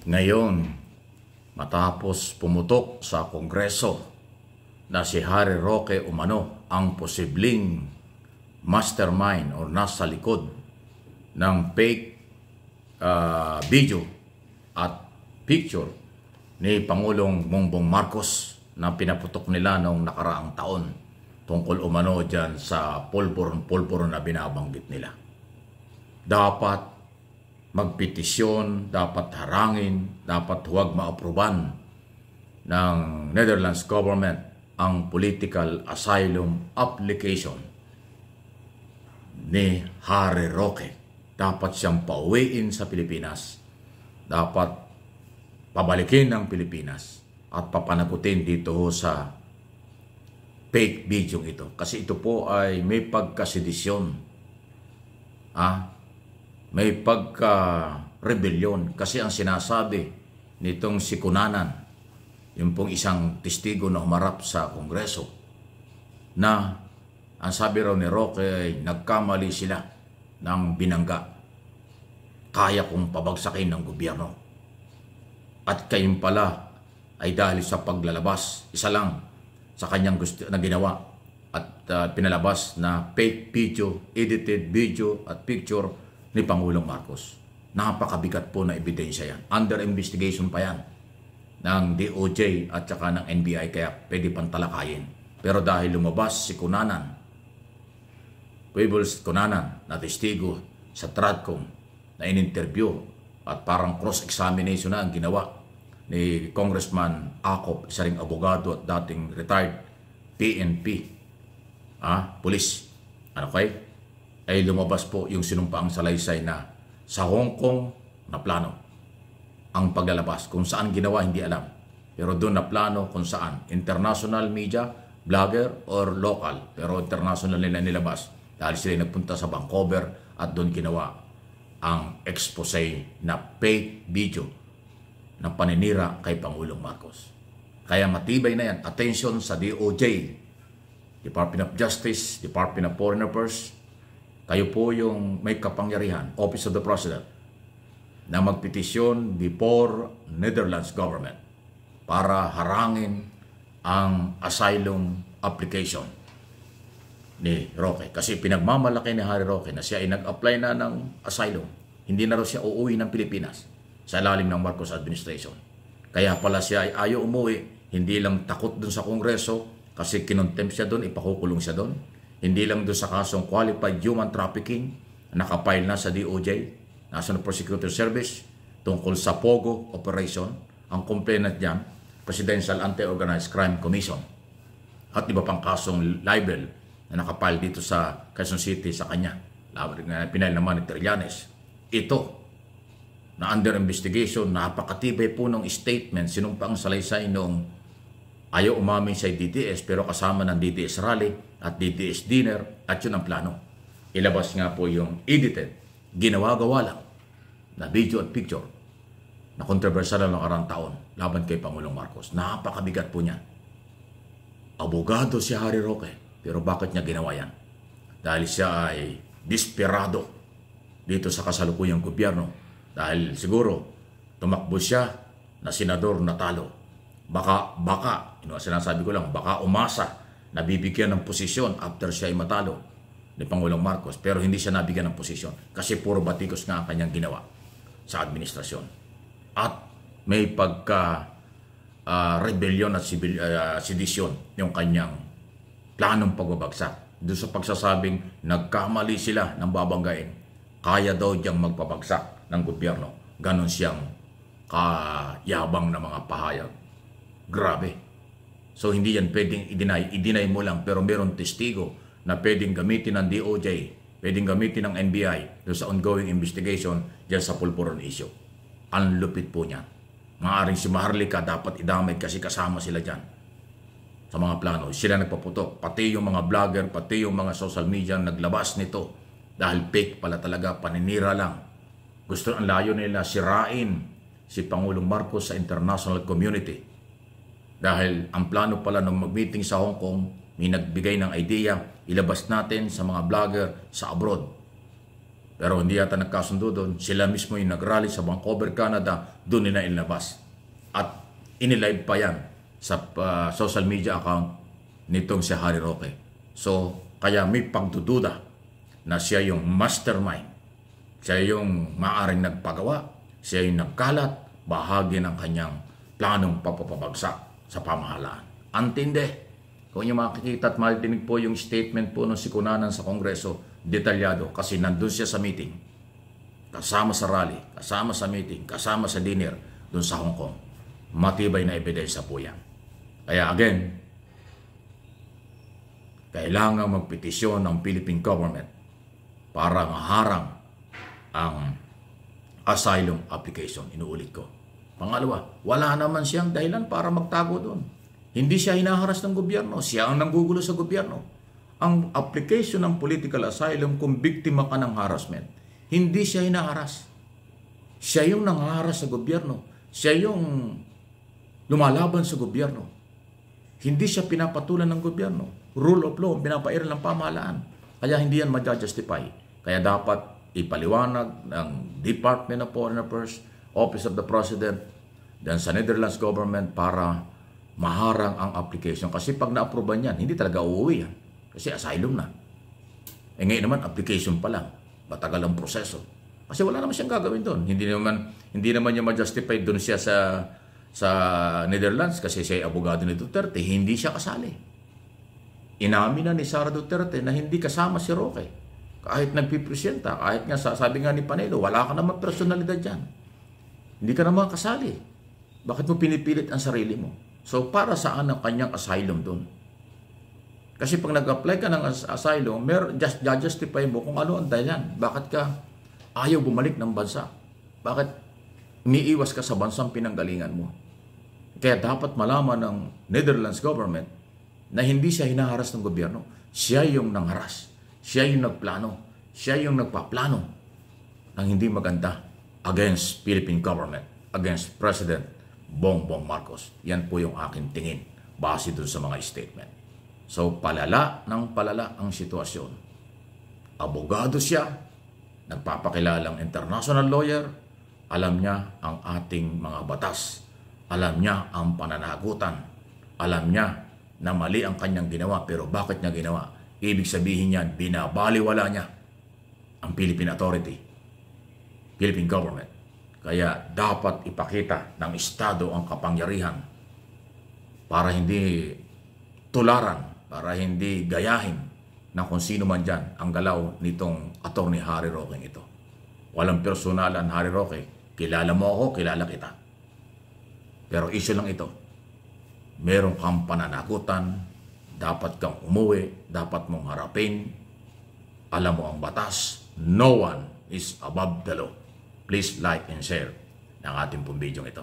Ngayon, matapos pumutok sa Kongreso na si Harry Roque umano ang posibleng mastermind o nasa likod ng fake video at picture ni Pangulong Bongbong Marcos na pinaputok nila noong nakaraang taon tungkol umano dyan sa pulburon na binabanggit nila. Dapat magpetisyon, dapat harangin, dapat huwag maapruban ng Netherlands government ang political asylum application ni Harry Roque. Dapat siyang pauwiin sa Pilipinas. Dapat pabalikin ng Pilipinas at papanagutin dito sa fake video ito. Kasi ito po ay may pagkasedisyon. May pagka-rebellion. Kasi ang sinasabi nitong si Cunanan, yung pong isang testigo na humarap sa Kongreso, na ang sabi raw ni Roque ay nagkamali sila ng binangga. Kaya kong pabagsakin ng gobyerno. At kayong pala ay dahil sa paglalabas, isa lang sa kanyang gusto na ginawa at pinalabas na fake video, edited video at picture ni Pangulong Marcos. Napakabigat po na ebidensya yan. Under investigation pa yan ng DOJ at saka ng NBI, kaya pwede pang talakayin. Pero dahil lumabas si Cunanan, Puebles Cunanan na testigo sa Tradcom na in-interview at parang cross-examination na ang ginawa ni Congressman Acop, isa ring abogado at dating retired PNP, police, ay lumabas po yung sinumpaang salaysay na sa Hong Kong na plano ang paglalabas. Kung saan ginawa, hindi alam. Pero doon na plano kung saan. International media, vlogger, or local. Pero international nila nilabas. Dahil sila nagpunta sa Vancouver at doon ginawa ang expose na fake video ng paninira kay Pangulong Marcos. Kaya matibay na yan. Attention sa DOJ, Department of Justice, Department of Foreign Affairs. Kayo po yung may kapangyarihan, Office of the President, na magpetisyon before Netherlands government para harangin ang asylum application ni Roque. Kasi pinagmamalaki ni Harry Roque na siya ay nag-apply na ng asylum. Hindi na raw siya uuwi ng Pilipinas sa ilalim ng Marcos administration. Kaya pala siya ay ayaw umuwi, hindi lang takot dun sa Kongreso kasi kinontempt siya dun, ipakukulong siya dun. Hindi lang doon sa kasong qualified human trafficking, nakapile na sa DOJ, National Prosecutor Service, tungkol sa POGO operation. Ang complainant diyan, Presidential Anti-Organized Crime Commission. At iba pang kasong libel na nakapile dito sa Quezon City sa kanya. Pinail naman ni Trillanes. Ito, na under investigation, napakatibay po ng statement, sinumpang salaysay noong ayaw umamin sa DDS pero kasama ng DDS rally at DDS dinner at yun ang plano. Ilabas nga po yung edited, ginawa-gawa lang na video at picture na kontrobersyal ng nakarang taon laban kay Pangulong Marcos. Napakabigat po niya. Abogado si Harry Roque, pero bakit niya ginawa yan? Dahil siya ay desperado dito sa kasalukuyang gobyerno. Dahil siguro tumakbo siya na senador na talo. Baka, sinasabi ko lang, baka umasa na bibigyan ng posisyon after siya ay matalo ni Pangulong Marcos. Pero hindi siya nabigyan ng posisyon kasi puro batikos nga ang kanyang ginawa sa administrasyon. At may pagka-rebellion at sedisyon yung kanyang planong pagbabagsak. Doon sa pagsasabing nagkamali sila ng babanggain, kaya daw diyang magpabagsak ng gobyerno. Ganon siyang kayabang na mga pahayag. Grabe. So hindi yan pwedeng i-deny mo lang, pero meron testigo na pwedeng gamitin ng DOJ, pwedeng gamitin ng NBI doon sa ongoing investigation dyan sa pulburon issue. Ang lupit po niya. Maaring si Maharlika dapat idamay kasi kasama sila dyan sa mga plano. Sila nagpaputok, pati yung mga vlogger, pati yung mga social media naglabas nito dahil fake pala talaga, paninira lang. Gusto ang layo nila sirain si Pangulong Marcos sa international community. Dahil ang plano pala nung mag-meeting sa Hong Kong, may nagbigay ng idea, ilabas natin sa mga vlogger sa abroad Pero hindi yata nagkasundo doon. Sila mismo yung nag-rally sa Vancouver, Canada. Doon nila inilabas. At inilive pa yan sa social media account nitong si Harry Roque. So, kaya may pagdududa na siya yung mastermind. Siya yung maaring nagpagawa. Siya yung nagkalat. Bahagi ng kanyang planong papapabagsak sa pamahalaan. Antindi. Kung yung makikita at matinig po yung statement po ng sikunanan sa Kongreso, detalyado kasi nandun siya sa meeting. Kasama sa rally, kasama sa meeting, kasama sa dinner dun sa Hong Kong. Matibay na ebidensya po yan. Kaya again, kailangan magpetisyon ng Philippine government para maharang ang asylum application. Inuulit ko. Pangalawa, wala naman siyang dahilan para magtago doon. Hindi siya hinaharas ng gobyerno. Siya ang nanggugulo sa gobyerno. Ang application ng political asylum kung biktima ka ng harassment, hindi siya hinaharas. Siya yung nanghaharas sa gobyerno. Siya yung lumalaban sa gobyerno. Hindi siya pinapatulan ng gobyerno. Rule of law, pinapairal ng pamahalaan. Kaya hindi yan ma-justify. Kaya dapat ipaliwanag ng Department of Foreign Affairs, Office of the President, dan sa Netherlands government para maharang ang application. Kasi pag na-approvean yan, hindi talaga uuwi yan. Kasi asylum na. Ngayon naman, application pa lang. Matagal ang proseso. Kasi wala naman siyang gagawin doon. Hindi naman niya ma-justify doon siya sa Netherlands kasi siya ay abogado ni Duterte. Hindi siya kasali. Inamin na ni Sara Duterte na hindi kasama si Roque. Kahit nagpipresenta, kahit nga sabi nga ni Panelo, wala ka naman personalidad dyan. Hindi ka naman kasali. Bakit mo pinipilit ang sarili mo? So, para saan ang kanyang asylum doon? Kasi pag nag-apply ka ng asylum, justify mo kung ano ang dahilan. Bakit ka ayaw bumalik ng bansa? Bakit umiiwas ka sa bansang pinanggalingan mo? Kaya dapat malaman ng Netherlands government na hindi siya hinaharas ng gobyerno. Siya yung nangharas. Siya yung nagplano. Siya yung nagpaplano ng hindi maganda against Philippine government, against President Bongbong Marcos. Yan po yung aking tingin base dun sa mga statement. So, palala ng palala ang sitwasyon. Abogado siya, nagpapakilalang international lawyer, alam niya ang ating mga batas, alam niya ang pananagutan, alam niya na mali ang kanyang ginawa, pero bakit niya ginawa? Ibig sabihin niyan, binabaliwala niya ang Philippine Authority, Philippine government. Kaya dapat ipakita ng Estado ang kapangyarihan para hindi tularan, para hindi gayahin na kung sino man dyan ang galaw nitong Attorney Harry Roque ito. Walang personalan, Harry Roque. Kilala mo ako, kilala kita. Pero issue lang ito. Meron kang pananagutan, dapat kang umuwi, dapat mong harapin. Alam mo ang batas. No one is above the law. Please like and share ng ating pong video ito.